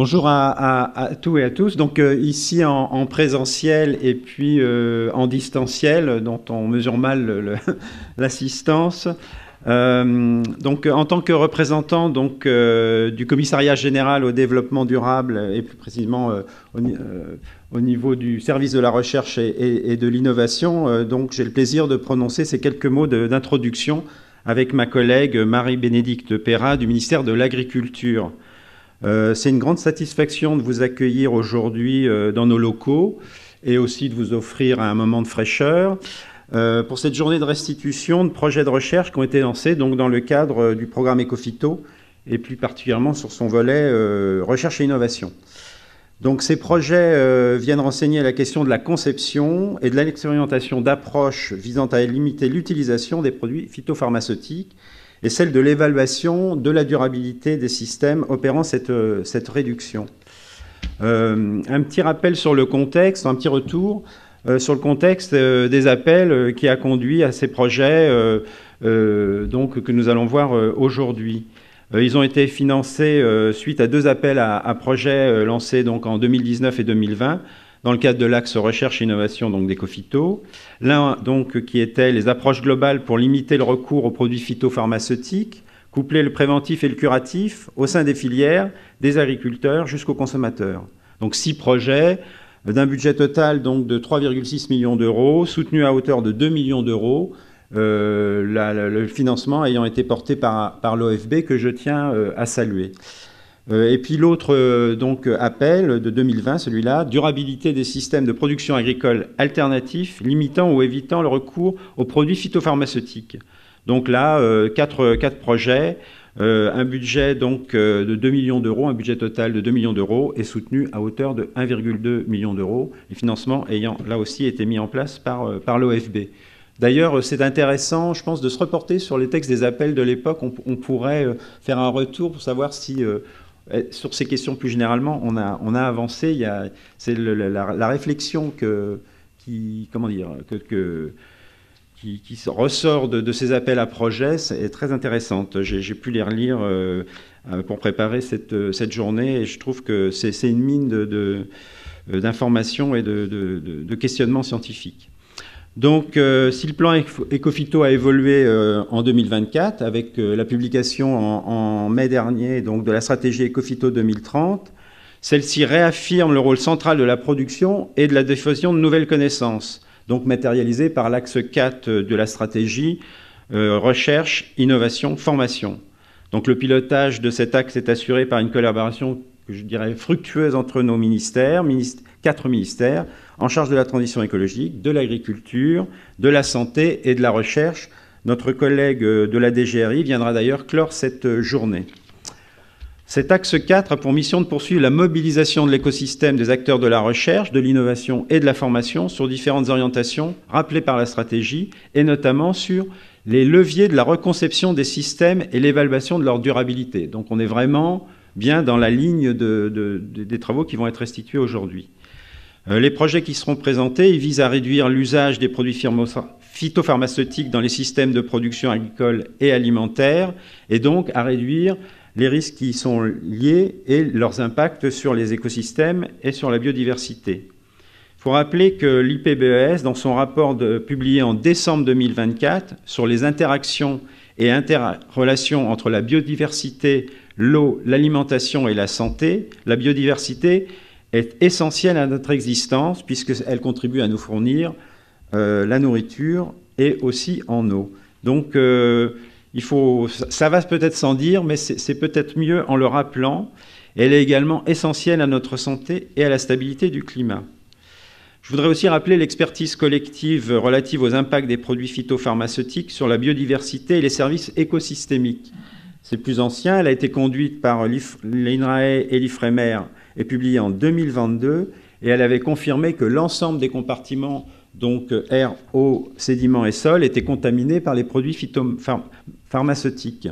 Bonjour à tous et à tous. Donc ici en présentiel et puis en distanciel, dont on mesure mal l'assistance. Donc en tant que représentant du Commissariat général au développement durable et plus précisément au niveau du service de la recherche et de l'innovation, donc j'ai le plaisir de prononcer ces quelques mots d'introduction avec ma collègue Marie-Bénédicte Perrat du ministère de l'Agriculture. C'est une grande satisfaction de vous accueillir aujourd'hui dans nos locaux et aussi de vous offrir un moment de fraîcheur pour cette journée de restitution de projets de recherche qui ont été lancés donc, dans le cadre du programme Ecophyto et plus particulièrement sur son volet recherche et innovation. Donc ces projets viennent renseigner la question de la conception et de l'expérimentation d'approches visant à limiter l'utilisation des produits phytopharmaceutiques et celle de l'évaluation de la durabilité des systèmes opérant cette réduction. Un petit rappel sur le contexte, un petit retour sur le contexte des appels qui a conduit à ces projets que nous allons voir aujourd'hui. Ils ont été financés suite à deux appels à projets lancés donc, en 2019 et 2020 dans le cadre de l'axe recherche et innovation d'Ecophyto. L'un donc qui était les approches globales pour limiter le recours aux produits phytopharmaceutiques, coupler le préventif et le curatif au sein des filières, des agriculteurs jusqu'aux consommateurs. Donc 6 projets d'un budget total donc, de 3,6 millions d'euros, soutenus à hauteur de 2 millions d'euros, le financement ayant été porté par l'OFB que je tiens à saluer. Et puis l'autre appel de 2020, celui-là, durabilité des systèmes de production agricole alternatifs, limitant ou évitant le recours aux produits phytopharmaceutiques. Donc là, 4 projets, un budget donc, de 2 millions d'euros, un budget total de 2 millions d'euros est soutenu à hauteur de 1,2 million d'euros, les financements ayant là aussi été mis en place par l'OFB. D'ailleurs, c'est intéressant, je pense, de se reporter sur les textes des appels de l'époque. On pourrait faire un retour pour savoir si... sur ces questions plus généralement, on a avancé. C'est la réflexion qui ressort de ces appels à projets est très intéressante. J'ai pu les relire pour préparer cette journée et je trouve que c'est une mine d'informations et de questionnements scientifiques. Donc, si le plan Ecophyto a évolué en 2024 avec la publication en mai dernier donc, de la stratégie Ecophyto 2030, celle-ci réaffirme le rôle central de la production et de la diffusion de nouvelles connaissances, donc matérialisée par l'axe 4 de la stratégie recherche, innovation, formation. Donc, le pilotage de cet axe est assuré par une collaboration que je dirais fructueuse entre nos ministères, 4 ministères, en charge de la transition écologique, de l'agriculture, de la santé et de la recherche. Notre collègue de la DGRI viendra d'ailleurs clore cette journée. Cet axe 4 a pour mission de poursuivre la mobilisation de l'écosystème des acteurs de la recherche, de l'innovation et de la formation sur différentes orientations rappelées par la stratégie, et notamment sur les leviers de la reconception des systèmes et l'évaluation de leur durabilité. Donc on est vraiment bien dans la ligne des travaux qui vont être restitués aujourd'hui. Les projets qui seront présentés ils visent à réduire l'usage des produits phytopharmaceutiques dans les systèmes de production agricole et alimentaire et donc à réduire les risques qui y sont liés et leurs impacts sur les écosystèmes et sur la biodiversité. Il faut rappeler que l'IPBES, dans son rapport publié en décembre 2024 sur les interactions et interrelations entre la biodiversité, l'eau, l'alimentation et la santé, la biodiversité est essentielle à notre existence puisqu'elle contribue à nous fournir la nourriture et aussi en eau. Donc, ça va peut-être sans dire, mais c'est peut-être mieux en le rappelant. Elle est également essentielle à notre santé et à la stabilité du climat. Je voudrais aussi rappeler l'expertise collective relative aux impacts des produits phytopharmaceutiques sur la biodiversité et les services écosystémiques. C'est plus ancien, elle a été conduite par l'INRAE et l'IFREMER et publiée en 2022, et elle avait confirmé que l'ensemble des compartiments, donc air, eau, sédiments et sol, étaient contaminés par les produits phytopharmaceutiques.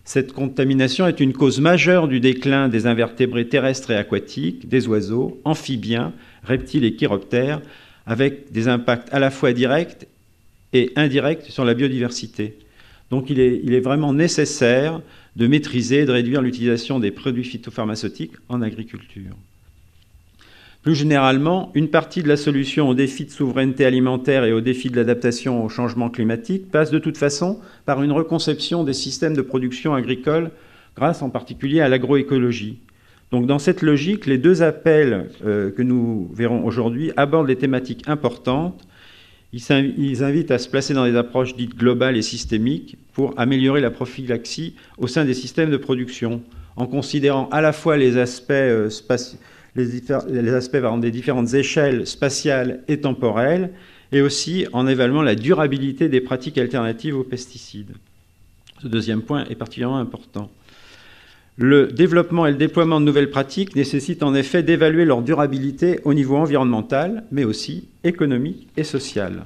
Cette contamination est une cause majeure du déclin des invertébrés terrestres et aquatiques, des oiseaux, amphibiens, reptiles et chiroptères, avec des impacts à la fois directs et indirects sur la biodiversité. Donc il est vraiment nécessaire de maîtriser et de réduire l'utilisation des produits phytopharmaceutiques en agriculture. Plus généralement, une partie de la solution aux défis de souveraineté alimentaire et aux défis de l'adaptation au changement climatique passe de toute façon par une reconception des systèmes de production agricole grâce en particulier à l'agroécologie. Donc dans cette logique, les deux appels que nous verrons aujourd'hui abordent des thématiques importantes. Ils invitent à se placer dans des approches dites globales et systémiques pour améliorer la prophylaxie au sein des systèmes de production, en considérant à la fois les aspects des différentes échelles spatiales et temporelles, et aussi en évaluant la durabilité des pratiques alternatives aux pesticides. Ce deuxième point est particulièrement important. Le développement et le déploiement de nouvelles pratiques nécessitent en effet d'évaluer leur durabilité au niveau environnemental, mais aussi économique et social.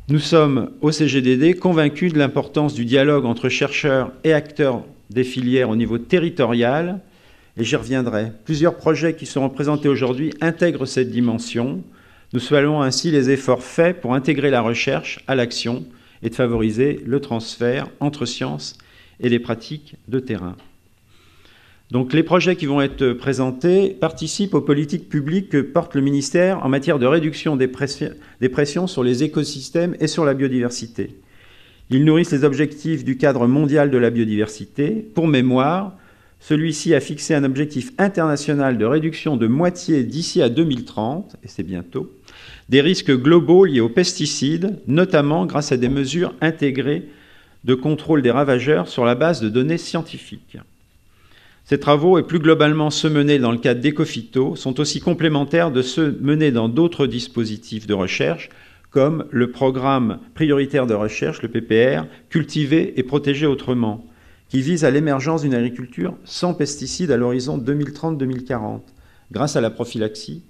Nous sommes, au CGDD, convaincus de l'importance du dialogue entre chercheurs et acteurs des filières au niveau territorial, et j'y reviendrai. Plusieurs projets qui seront présentés aujourd'hui intègrent cette dimension. Nous saluons ainsi les efforts faits pour intégrer la recherche à l'action et de favoriser le transfert entre sciences et les pratiques de terrain. Donc les projets qui vont être présentés participent aux politiques publiques que porte le ministère en matière de réduction des pressions sur les écosystèmes et sur la biodiversité. Ils nourrissent les objectifs du cadre mondial de la biodiversité. Pour mémoire, celui-ci a fixé un objectif international de réduction de moitié d'ici à 2030, et c'est bientôt, des risques globaux liés aux pesticides, notamment grâce à des mesures intégrées de contrôle des ravageurs sur la base de données scientifiques. Ces travaux, et plus globalement ceux menés dans le cadre d'Ecophyto, sont aussi complémentaires de ceux menés dans d'autres dispositifs de recherche, comme le programme prioritaire de recherche, le PPR, Cultiver et protéger autrement, qui vise à l'émergence d'une agriculture sans pesticides à l'horizon 2030-2040, grâce à la prophylaxie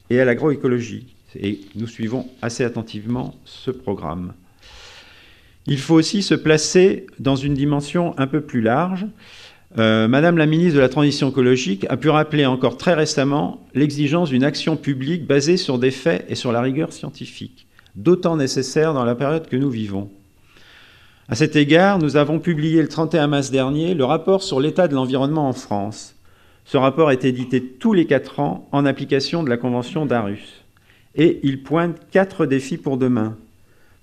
et à l'agroécologie. Et nous suivons assez attentivement ce programme. Il faut aussi se placer dans une dimension un peu plus large. Madame la ministre de la Transition écologique a pu rappeler encore très récemment l'exigence d'une action publique basée sur des faits et sur la rigueur scientifique, d'autant nécessaire dans la période que nous vivons. À cet égard, nous avons publié le 31 mars dernier le rapport sur l'état de l'environnement en France. Ce rapport est édité tous les 4 ans en application de la Convention d'Aarhus. Et il pointe 4 défis pour demain.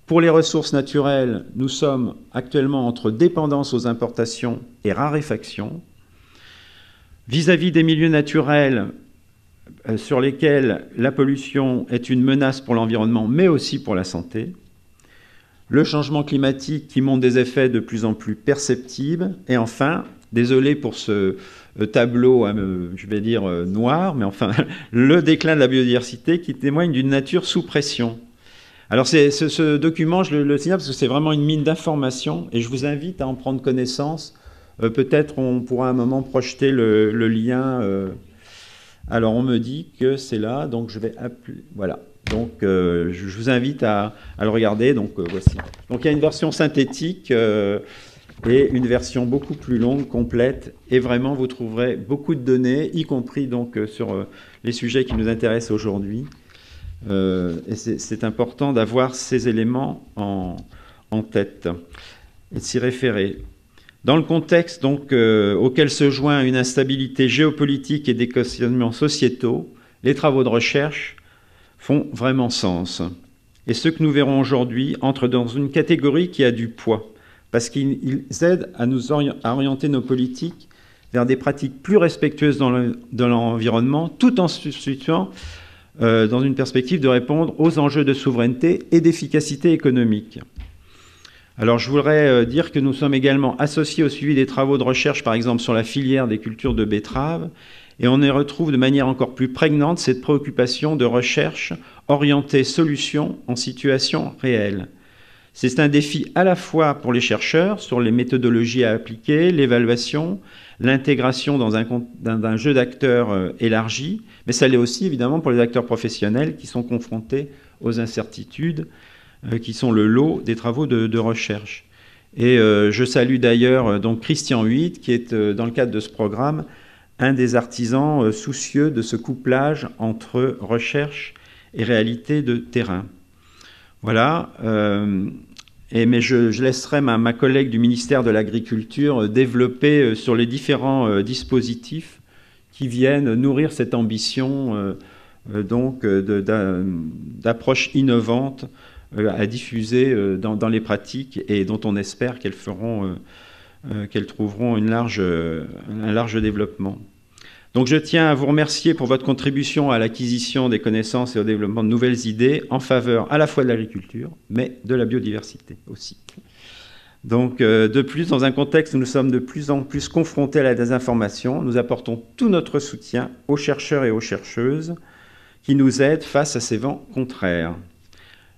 Pour les ressources naturelles, nous sommes actuellement entre dépendance aux importations et raréfaction. Vis-à-vis des milieux naturels sur lesquels la pollution est une menace pour l'environnement, mais aussi pour la santé. Le changement climatique qui montre des effets de plus en plus perceptibles. Et enfin, désolé pour ce tableau, je vais dire noir, mais enfin, le déclin de la biodiversité qui témoigne d'une nature sous pression. Alors ce document, je le signale parce que c'est vraiment une mine d'informations et je vous invite à en prendre connaissance. Peut-être on pourra à un moment projeter le lien. Alors on me dit que c'est là, donc je vais appeler. Voilà. Donc je vous invite à le regarder. Donc voici. Donc il y a une version synthétique et une version beaucoup plus longue, complète. Et vraiment, vous trouverez beaucoup de données, y compris donc sur les sujets qui nous intéressent aujourd'hui. Et c'est important d'avoir ces éléments en tête et de s'y référer. Dans le contexte donc, auquel se joint une instabilité géopolitique et des questionnements sociétaux, les travaux de recherche font vraiment sens. Et ce que nous verrons aujourd'hui entre dans une catégorie qui a du poids, parce qu'ils aident à orienter nos politiques vers des pratiques plus respectueuses dans l'environnement, tout en substituant dans une perspective de répondre aux enjeux de souveraineté et d'efficacité économique. Alors je voudrais dire que nous sommes également associés au suivi des travaux de recherche, par exemple sur la filière des cultures de betteraves, et on y retrouve de manière encore plus prégnante cette préoccupation de recherche orientée solutions en situation réelle. C'est un défi à la fois pour les chercheurs sur les méthodologies à appliquer, l'évaluation, l'intégration dans un jeu d'acteurs élargi, mais ça l'est aussi évidemment pour les acteurs professionnels qui sont confrontés aux incertitudes qui sont le lot des travaux de recherche. Et je salue d'ailleurs donc Christian Huit, qui est dans le cadre de ce programme un des artisans soucieux de ce couplage entre recherche et réalité de terrain. Voilà. Mais je laisserai ma collègue du ministère de l'Agriculture développer sur les différents dispositifs qui viennent nourrir cette ambition donc d'approche innovante à diffuser dans les pratiques et dont on espère qu'elles trouveront un large développement. Donc je tiens à vous remercier pour votre contribution à l'acquisition des connaissances et au développement de nouvelles idées en faveur à la fois de l'agriculture, mais de la biodiversité aussi. Donc de plus, dans un contexte où nous sommes de plus en plus confrontés à la désinformation, nous apportons tout notre soutien aux chercheurs et aux chercheuses qui nous aident face à ces vents contraires.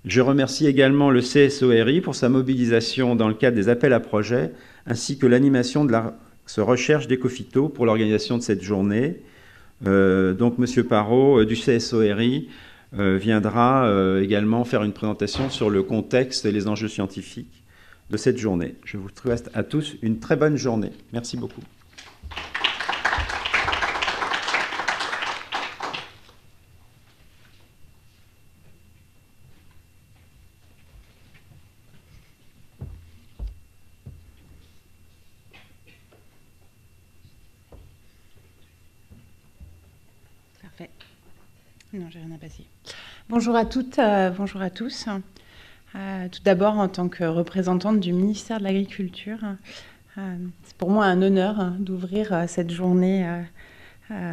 Je remercie également le CSORI pour sa mobilisation dans le cadre des appels à projets, ainsi que l'animation de l'axe recherche d'Ecophyto pour l'organisation de cette journée. Donc M. Parot du CSORI viendra également faire une présentation sur le contexte et les enjeux scientifiques de cette journée. Je vous souhaite à tous une très bonne journée. Merci beaucoup. Non, j'ai rien à passer. Bonjour à toutes, bonjour à tous. Tout d'abord, en tant que représentante du ministère de l'Agriculture, c'est pour moi un honneur d'ouvrir cette journée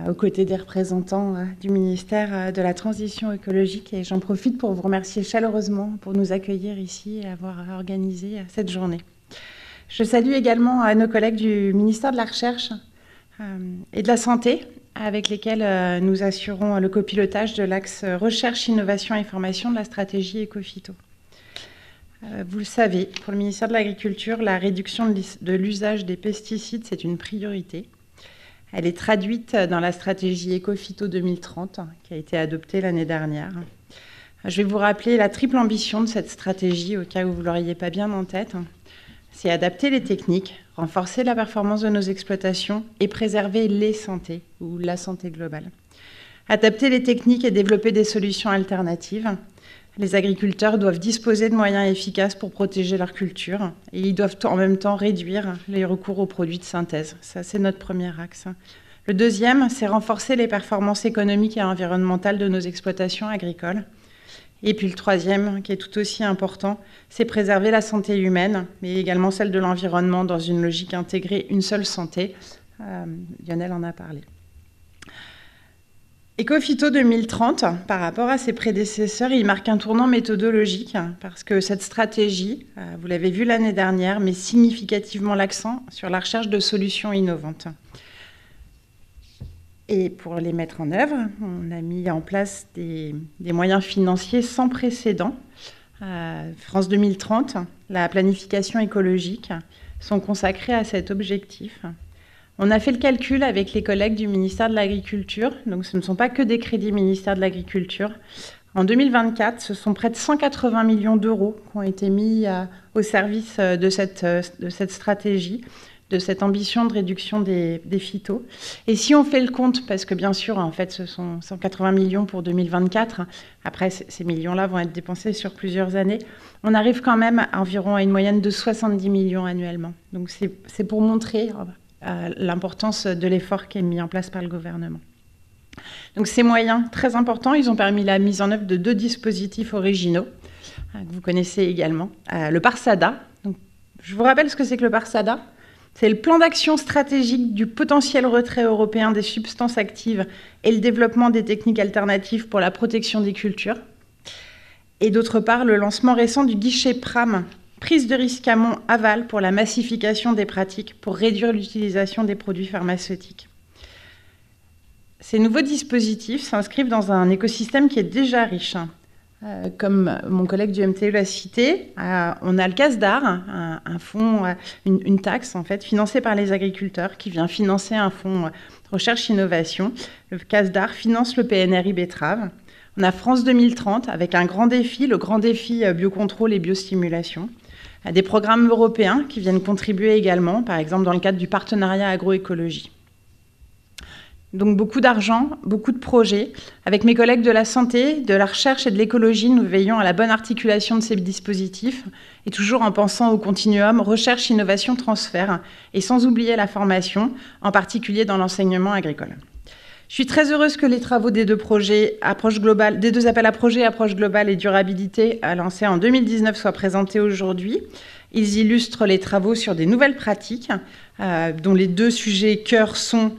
aux côtés des représentants du ministère de la Transition écologique. Et j'en profite pour vous remercier chaleureusement pour nous accueillir ici et avoir organisé cette journée. Je salue également nos collègues du ministère de la Recherche et de la Santé, avec lesquels nous assurons le copilotage de l'axe recherche, innovation et formation de la stratégie Ecophyto. Vous le savez, pour le ministère de l'Agriculture, la réduction de l'usage des pesticides, c'est une priorité. Elle est traduite dans la stratégie Ecophyto 2030, qui a été adoptée l'année dernière. Je vais vous rappeler la triple ambition de cette stratégie, au cas où vous ne l'auriez pas bien en tête. C'est adapter les techniques, renforcer la performance de nos exploitations et préserver les santé ou la santé globale. Adapter les techniques et développer des solutions alternatives. Les agriculteurs doivent disposer de moyens efficaces pour protéger leur culture et ils doivent en même temps réduire les recours aux produits de synthèse. Ça, c'est notre premier axe. Le deuxième, c'est renforcer les performances économiques et environnementales de nos exploitations agricoles. Et puis le troisième, qui est tout aussi important, c'est préserver la santé humaine, mais également celle de l'environnement dans une logique intégrée, une seule santé. Lionel en a parlé. Ecophyto 2030, par rapport à ses prédécesseurs, il marque un tournant méthodologique, parce que cette stratégie, vous l'avez vu l'année dernière, met significativement l'accent sur la recherche de solutions innovantes. Et pour les mettre en œuvre, on a mis en place des moyens financiers sans précédent. France 2030, la planification écologique sont consacrés à cet objectif. On a fait le calcul avec les collègues du ministère de l'Agriculture, donc ce ne sont pas que des crédits ministère de l'Agriculture. En 2024, ce sont près de 180 millions d'euros qui ont été mis au service de cette stratégie, de cette ambition de réduction des phytos. Et si on fait le compte, parce que bien sûr, en fait, ce sont 180 millions pour 2024, après, ces millions-là vont être dépensés sur plusieurs années, on arrive quand même environ à une moyenne de 70 millions annuellement. Donc c'est pour montrer l'importance de l'effort qui est mis en place par le gouvernement. Donc ces moyens très importants, ils ont permis la mise en œuvre de 2 dispositifs originaux, que vous connaissez également. Le PARSADA, donc, je vous rappelle ce que c'est que le PARSADA. C'est le plan d'action stratégique du potentiel retrait européen des substances actives et le développement des techniques alternatives pour la protection des cultures. Et d'autre part, le lancement récent du guichet PRAM, prise de risque amont-aval pour la massification des pratiques pour réduire l'utilisation des produits pharmaceutiques. Ces nouveaux dispositifs s'inscrivent dans un écosystème qui est déjà riche. Comme mon collègue du MTE l'a cité, on a le CASDAR, un fonds, une taxe en fait, financée par les agriculteurs qui vient financer un fonds recherche-innovation. Le CASDAR finance le PNRI betterave. On a France 2030 avec un grand défi, le grand défi biocontrôle et biostimulation. Des programmes européens qui viennent contribuer également, par exemple dans le cadre du partenariat agroécologie. Donc beaucoup d'argent, beaucoup de projets. Avec mes collègues de la santé, de la recherche et de l'écologie, nous veillons à la bonne articulation de ces dispositifs et toujours en pensant au continuum recherche, innovation, transfert et sans oublier la formation, en particulier dans l'enseignement agricole. Je suis très heureuse que les travaux des deux projets approche globale, des deux appels à projets approche globale et durabilité lancés en 2019 soient présentés aujourd'hui. Ils illustrent les travaux sur des nouvelles pratiques dont les deux sujets cœur sont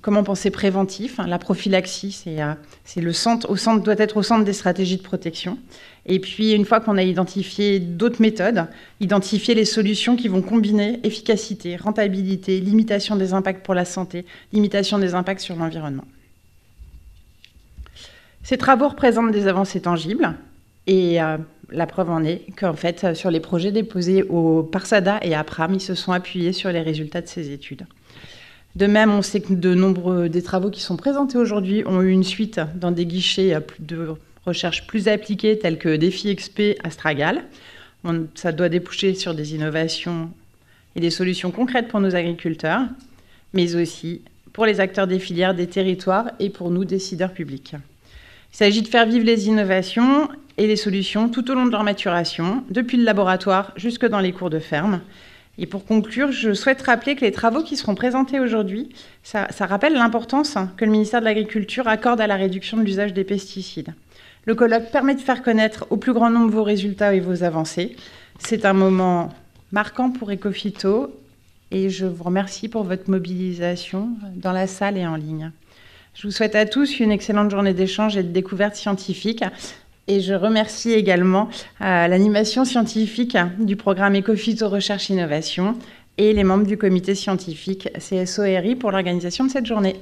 comment penser préventif. La prophylaxie, c'est le centre, doit être au centre des stratégies de protection. Et puis, une fois qu'on a identifié d'autres méthodes, identifier les solutions qui vont combiner efficacité, rentabilité, limitation des impacts pour la santé, limitation des impacts sur l'environnement. Ces travaux représentent des avancées tangibles et la preuve en est qu'en fait, sur les projets déposés par SADA et APRAM, ils se sont appuyés sur les résultats de ces études. De même, on sait que de nombreux des travaux qui sont présentés aujourd'hui ont eu une suite dans des guichets de recherche plus appliqués tels que Défi XP, Astragal. Ça doit déboucher sur des innovations et des solutions concrètes pour nos agriculteurs, mais aussi pour les acteurs des filières, des territoires et pour nous, décideurs publics. Il s'agit de faire vivre les innovations et les solutions tout au long de leur maturation, depuis le laboratoire jusque dans les cours de ferme. Et pour conclure, je souhaite rappeler que les travaux qui seront présentés aujourd'hui, ça rappelle l'importance que le ministère de l'Agriculture accorde à la réduction de l'usage des pesticides. Le colloque permet de faire connaître au plus grand nombre vos résultats et vos avancées. C'est un moment marquant pour Ecophyto et je vous remercie pour votre mobilisation dans la salle et en ligne. Je vous souhaite à tous une excellente journée d'échange et de découverte scientifique. Et je remercie également l'animation scientifique du programme Ecophyto Recherche Innovation et les membres du comité scientifique CSO-RI pour l'organisation de cette journée.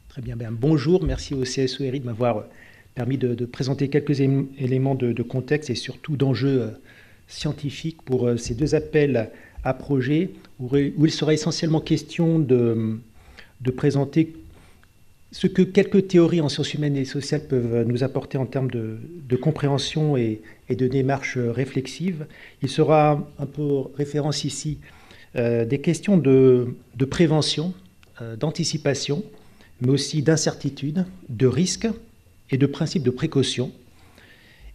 Très bien, bonjour, merci au CSO-RI de m'avoir permis de présenter quelques éléments de contexte et surtout d'enjeux scientifiques pour ces deux appels à projets où il sera essentiellement question de présenter ce que quelques théories en sciences humaines et sociales peuvent nous apporter en termes de compréhension et de démarche réflexive. Il sera un peu référence ici des questions de prévention, d'anticipation, mais aussi d'incertitude, de risque et de principes de précaution,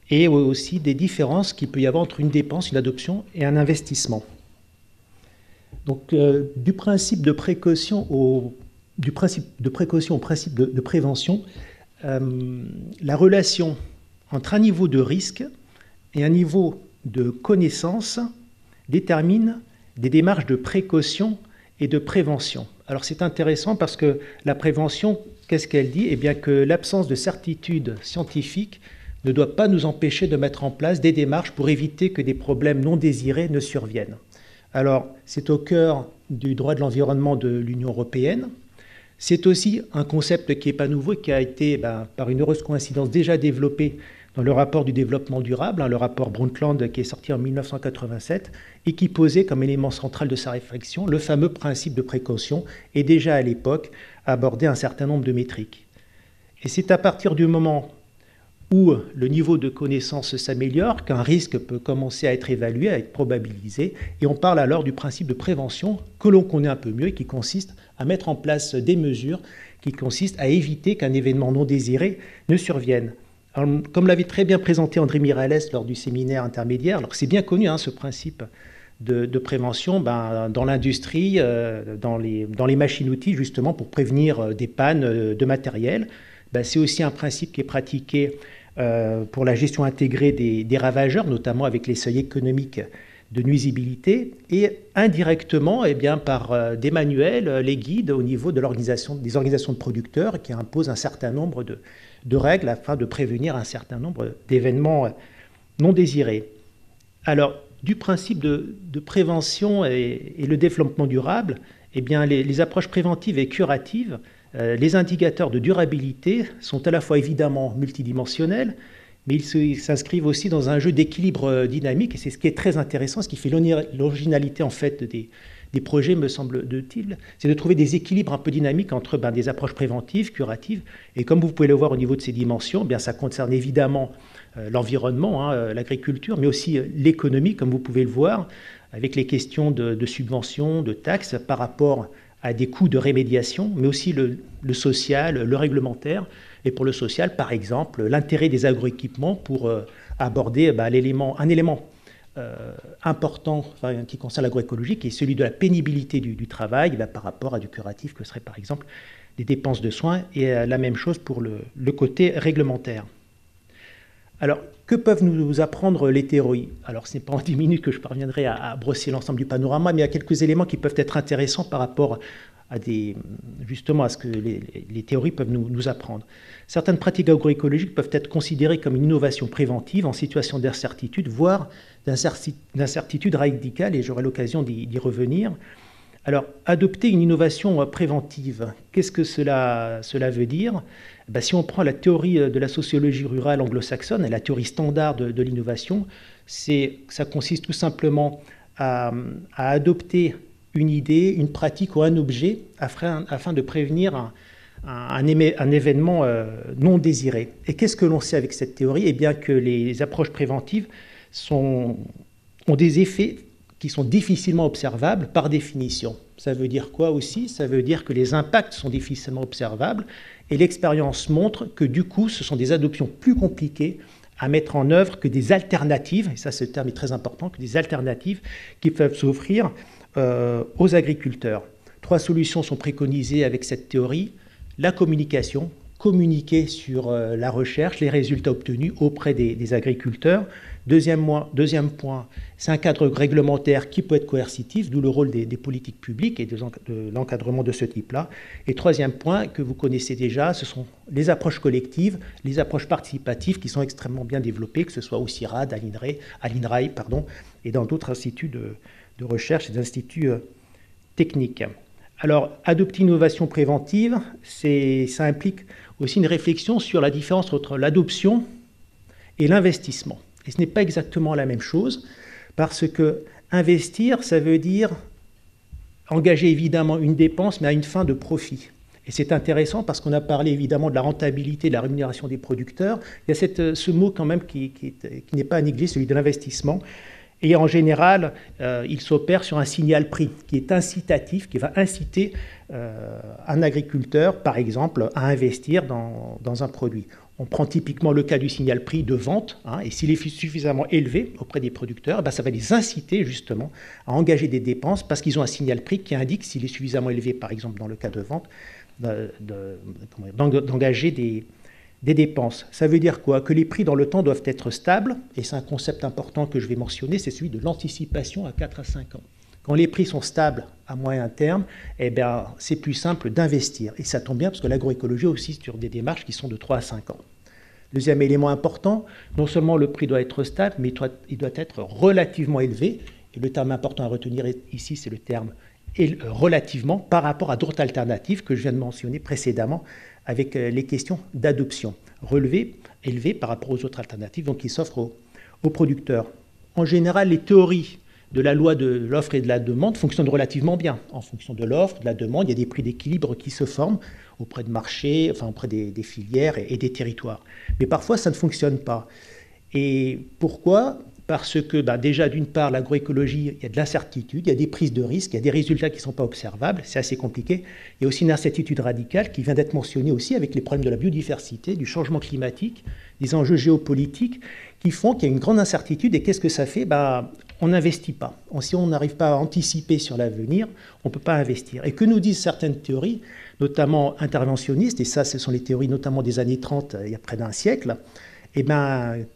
et aussi des différences qu'il peut y avoir entre une dépense, une adoption et un investissement. Donc, du principe de précaution au principe de prévention, la relation entre un niveau de risque et un niveau de connaissance détermine des démarches de précaution et de prévention. Alors c'est intéressant parce que la prévention, qu'est-ce qu'elle dit? Eh bien que l'absence de certitude scientifique ne doit pas nous empêcher de mettre en place des démarches pour éviter que des problèmes non désirés ne surviennent. Alors c'est au cœur du droit de l'environnement de l'Union européenne. C'est aussi un concept qui n'est pas nouveau, qui a été, par une heureuse coïncidence, déjà développé dans le rapport du développement durable, le rapport Brundtland qui est sorti en 1987 et qui posait comme élément central de sa réflexion le fameux principe de précaution et déjà à l'époque abordait un certain nombre de métriques. Et c'est à partir du moment où le niveau de connaissance s'améliore qu'un risque peut commencer à être évalué, à être probabilisé, et on parle alors du principe de prévention que l'on connaît un peu mieux et qui consiste à mettre en place des mesures qui consistent à éviter qu'un événement non désiré ne survienne. Alors, comme l'avait très bien présenté André Miralles lors du séminaire intermédiaire, alors c'est bien connu ce principe de prévention dans l'industrie, dans les machines-outils, justement pour prévenir des pannes de matériel. C'est aussi un principe qui est pratiqué pour la gestion intégrée des ravageurs, notamment avec les seuils économiques de nuisibilité, et indirectement par des manuels, les guides au niveau des organisations de producteurs qui imposent un certain nombre de règles afin de prévenir un certain nombre d'événements non désirés. Alors, du principe de prévention et le développement durable, les approches préventives et curatives, les indicateurs de durabilité sont à la fois évidemment multidimensionnels, mais ils s'inscrivent aussi dans un jeu d'équilibre dynamique, et c'est ce qui est très intéressant, ce qui fait l'originalité en fait des projets, me semble-t-il, c'est de trouver des équilibres un peu dynamiques entre des approches préventives, curatives, et comme vous pouvez le voir au niveau de ces dimensions, ça concerne évidemment l'environnement, l'agriculture, mais aussi l'économie, comme vous pouvez le voir, avec les questions de subventions, de taxes par rapport à des coûts de rémédiation, mais aussi le social, le réglementaire. Et pour le social, par exemple, l'intérêt des agroéquipements pour aborder un élément important qui concerne l'agroécologie, qui est celui de la pénibilité du travail par rapport à du curatif, que serait par exemple des dépenses de soins, et la même chose pour le côté réglementaire. Alors, que peuvent nous apprendre les théories? Alors, ce n'est pas en 10 minutes que je parviendrai à brosser l'ensemble du panorama, mais il y a quelques éléments qui peuvent être intéressants par rapport à justement à ce que les théories peuvent nous apprendre. Certaines pratiques agroécologiques peuvent être considérées comme une innovation préventive en situation d'incertitude, voire d'incertitude radicale, et j'aurai l'occasion d'y revenir. Alors, adopter une innovation préventive, qu'est-ce que cela veut dire? Si on prend la théorie de la sociologie rurale anglo-saxonne, la théorie standard de l'innovation, ça consiste tout simplement à adopter une idée, une pratique ou un objet afin de prévenir un événement non désiré. Et qu'est-ce que l'on sait avec cette théorie? Eh bien que les approches préventives ont des effets qui sont difficilement observables par définition. Ça veut dire quoi aussi? Ça veut dire que les impacts sont difficilement observables et l'expérience montre que du coup, ce sont des adoptions plus compliquées à mettre en œuvre que des alternatives, et ça ce terme est très important, que des alternatives qui peuvent s'offrir aux agriculteurs. 3 solutions sont préconisées avec cette théorie. La communication, communiquer sur la recherche, les résultats obtenus auprès des agriculteurs. Deuxième point, c'est un cadre réglementaire qui peut être coercitif, d'où le rôle des politiques publiques et de l'encadrement de ce type-là. Et troisième point, que vous connaissez déjà, ce sont les approches collectives, les approches participatives qui sont extrêmement bien développées, que ce soit au CIRAD, à l'INRAE, et dans d'autres instituts de recherche et d'instituts techniques. Alors, adopter une innovation préventive, ça implique aussi une réflexion sur la différence entre l'adoption et l'investissement. Et ce n'est pas exactement la même chose, parce que investir, ça veut dire engager évidemment une dépense, mais à une fin de profit. Et c'est intéressant parce qu'on a parlé évidemment de la rentabilité, de la rémunération des producteurs. Il y a ce mot quand même qui n'est pas à négliger, celui de l'investissement. Et en général, il s'opère sur un signal prix qui est incitatif, qui va inciter un agriculteur, par exemple, à investir dans un produit. On prend typiquement le cas du signal prix de vente, et s'il est suffisamment élevé auprès des producteurs, ça va les inciter justement à engager des dépenses parce qu'ils ont un signal prix qui indique s'il est suffisamment élevé, par exemple dans le cas de vente, d'engager des dépenses. Ça veut dire quoi? Que les prix dans le temps doivent être stables, et c'est un concept important que je vais mentionner, c'est celui de l'anticipation à 4 à 5 ans. Quand les prix sont stables à moyen terme, c'est plus simple d'investir. Et ça tombe bien parce que l'agroécologie aussi sur des démarches qui sont de 3 à 5 ans. Deuxième élément important, non seulement le prix doit être stable, mais il doit être relativement élevé. Et le terme important à retenir ici, c'est le terme relativement par rapport à d'autres alternatives que je viens de mentionner précédemment avec les questions d'adoption. Élevé par rapport aux autres alternatives donc qui s'offrent aux producteurs. En général, les théories de la loi de l'offre et de la demande fonctionnent relativement bien. En fonction de l'offre, de la demande, il y a des prix d'équilibre qui se forment auprès de marchés, auprès des filières et des territoires. Mais parfois, ça ne fonctionne pas. Et pourquoi? Parce que déjà, d'une part, l'agroécologie, il y a de l'incertitude, il y a des prises de risques, il y a des résultats qui ne sont pas observables, c'est assez compliqué. Il y a aussi une incertitude radicale qui vient d'être mentionnée aussi avec les problèmes de la biodiversité, du changement climatique, des enjeux géopolitiques qui font qu'il y a une grande incertitude. Et qu'est-ce que ça fait? On n'investit pas. Si on n'arrive pas à anticiper sur l'avenir, on ne peut pas investir. Et que nous disent certaines théories, notamment interventionnistes, et ça, ce sont les théories notamment des années 30, il y a près d'un siècle,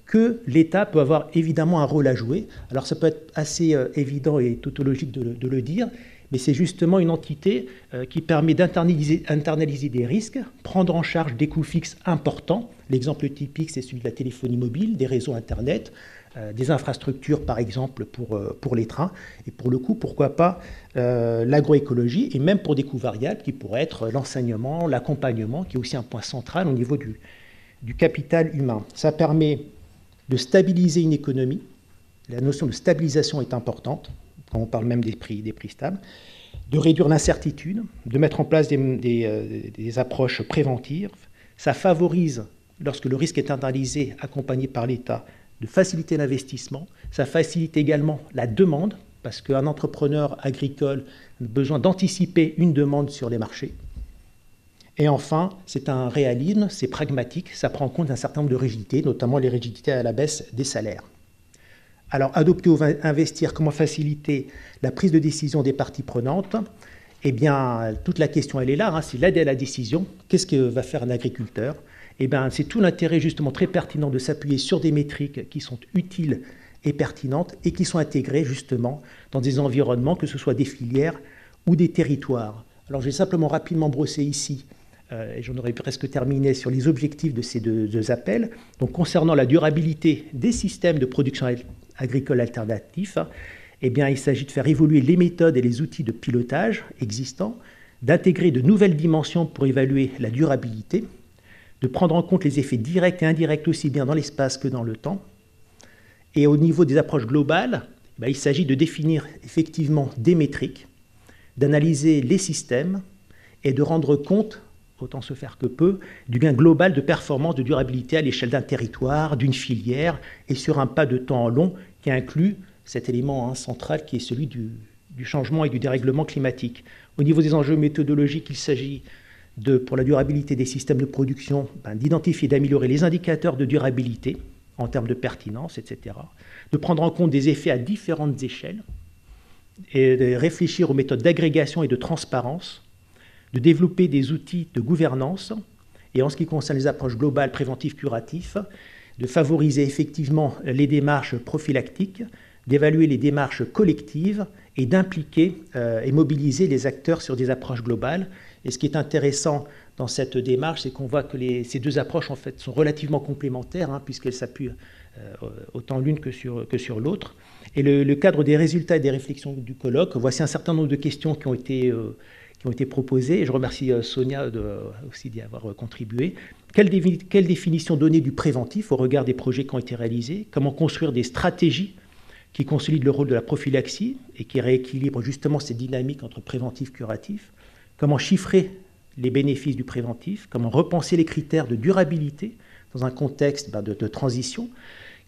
que l'État peut avoir évidemment un rôle à jouer. Alors ça peut être assez évident et tautologique de le dire, mais c'est justement une entité qui permet d'internaliser des risques, prendre en charge des coûts fixes importants. L'exemple typique, c'est celui de la téléphonie mobile, des réseaux Internet, des infrastructures par exemple pour les trains, et pour le coup, pourquoi pas l'agroécologie, et même pour des coûts variables qui pourraient être l'enseignement, l'accompagnement, qui est aussi un point central au niveau du capital humain. Ça permet de stabiliser une économie. La notion de stabilisation est importante. quand on parle même des prix stables, de réduire l'incertitude, de mettre en place des approches préventives. Ça favorise, lorsque le risque est internalisé, accompagné par l'État, de faciliter l'investissement. Ça facilite également la demande, parce qu'un entrepreneur agricole a besoin d'anticiper une demande sur les marchés. Et enfin, c'est un réalisme, c'est pragmatique, ça prend en compte un certain nombre de rigidités, notamment les rigidités à la baisse des salaires. Alors, adopter ou investir, comment faciliter la prise de décision des parties prenantes? Eh bien, toute la question, elle est là, c'est l'aide à la décision. Qu'est-ce que va faire un agriculteur? Eh bien, c'est tout l'intérêt, justement, très pertinent de s'appuyer sur des métriques qui sont utiles et pertinentes et qui sont intégrées, justement, dans des environnements, que ce soit des filières ou des territoires. Alors, je vais simplement rapidement brosser ici, et j'en aurais presque terminé sur les objectifs de ces deux appels. Donc, concernant la durabilité des systèmes de production agricole alternatifs, eh bien, il s'agit de faire évoluer les méthodes et les outils de pilotage existants, d'intégrer de nouvelles dimensions pour évaluer la durabilité, de prendre en compte les effets directs et indirects aussi bien dans l'espace que dans le temps. Et au niveau des approches globales, il s'agit de définir effectivement des métriques, d'analyser les systèmes et de rendre compte, autant se faire que peu, du gain global de performance, de durabilité à l'échelle d'un territoire, d'une filière et sur un pas de temps long qui inclut cet élément central qui est celui du changement et du dérèglement climatique. Au niveau des enjeux méthodologiques, il s'agit pour la durabilité des systèmes de production, d'identifier et d'améliorer les indicateurs de durabilité en termes de pertinence, etc. De prendre en compte des effets à différentes échelles et de réfléchir aux méthodes d'agrégation et de transparence, de développer des outils de gouvernance et en ce qui concerne les approches globales préventives curatives, de favoriser effectivement les démarches prophylactiques, d'évaluer les démarches collectives et d'impliquer et mobiliser les acteurs sur des approches globales. Et ce qui est intéressant dans cette démarche, c'est qu'on voit que ces deux approches en fait, sont relativement complémentaires, puisqu'elles s'appuient autant l'une que sur l'autre. Et le cadre des résultats et des réflexions du colloque, voici un certain nombre de questions qui ont été proposées. Et je remercie Sonia aussi d'y avoir contribué. Quelle définition donner du préventif au regard des projets qui ont été réalisés? Comment construire des stratégies qui consolident le rôle de la prophylaxie et qui rééquilibrent justement ces dynamiques entre préventif et curatif? Comment chiffrer les bénéfices du préventif? Comment repenser les critères de durabilité dans un contexte de transition?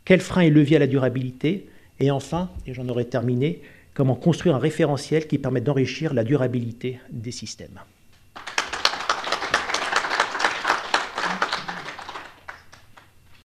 Quels freins et leviers à la durabilité? Et enfin, et j'en aurai terminé, comment construire un référentiel qui permette d'enrichir la durabilité des systèmes?